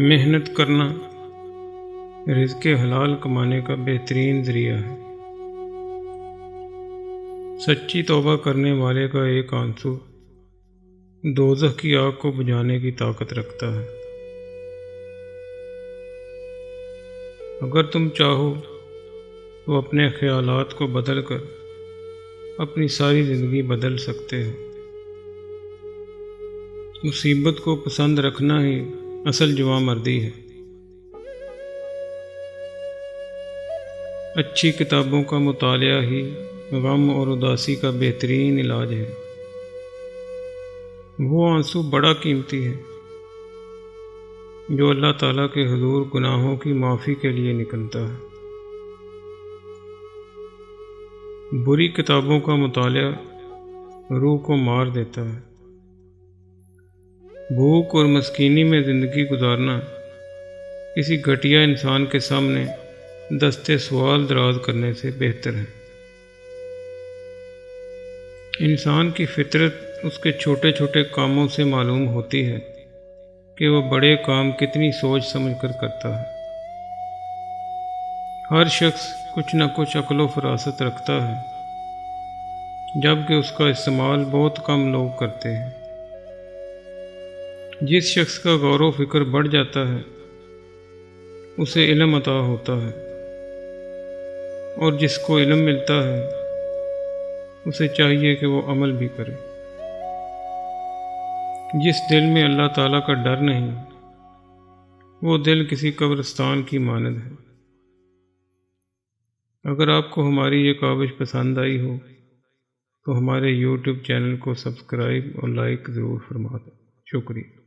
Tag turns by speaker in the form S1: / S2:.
S1: محنت کرنا رزق حلال کمانے کا بہترین ذریعہ ہے۔ سچی توبہ کرنے والے کا ایک آنسو دوزخ کی آگ کو بجھانے کی طاقت رکھتا ہے۔ اگر تم چاہو تو اپنے خیالات کو بدل کر اپنی ساری زندگی بدل سکتے ہو۔ مصیبت کو پسند رکھنا ہی اصل جوانمردی ہے۔ اچھی کتابوں کا مطالعہ ہی غم اور اداسی کا بہترین علاج ہے۔ وہ آنسو بڑا قیمتی ہے جو اللہ تعالیٰ کے حضور گناہوں کی معافی کے لیے نکلتا ہے۔ بری کتابوں کا مطالعہ روح کو مار دیتا ہے۔ بھوک اور مسکینی میں زندگی گزارنا کسی گھٹیا انسان کے سامنے دستے سوال دراز کرنے سے بہتر ہے۔ انسان کی فطرت اس کے چھوٹے چھوٹے کاموں سے معلوم ہوتی ہے کہ وہ بڑے کام کتنی سوچ سمجھ کر کرتا ہے۔ ہر شخص کچھ نہ کچھ عقل و فراست رکھتا ہے، جبکہ اس کا استعمال بہت کم لوگ کرتے ہیں۔ جس شخص کا غور و فکر بڑھ جاتا ہے اسے علم عطا ہوتا ہے، اور جس کو علم ملتا ہے اسے چاہیے کہ وہ عمل بھی کرے۔ جس دل میں اللہ تعالیٰ کا ڈر نہیں، وہ دل کسی قبرستان کی مانند ہے۔ اگر آپ کو ہماری یہ کاوش پسند آئی ہو تو ہمارے YouTube چینل کو سبسکرائب اور لائک ضرور فرما دیں۔ شکریہ۔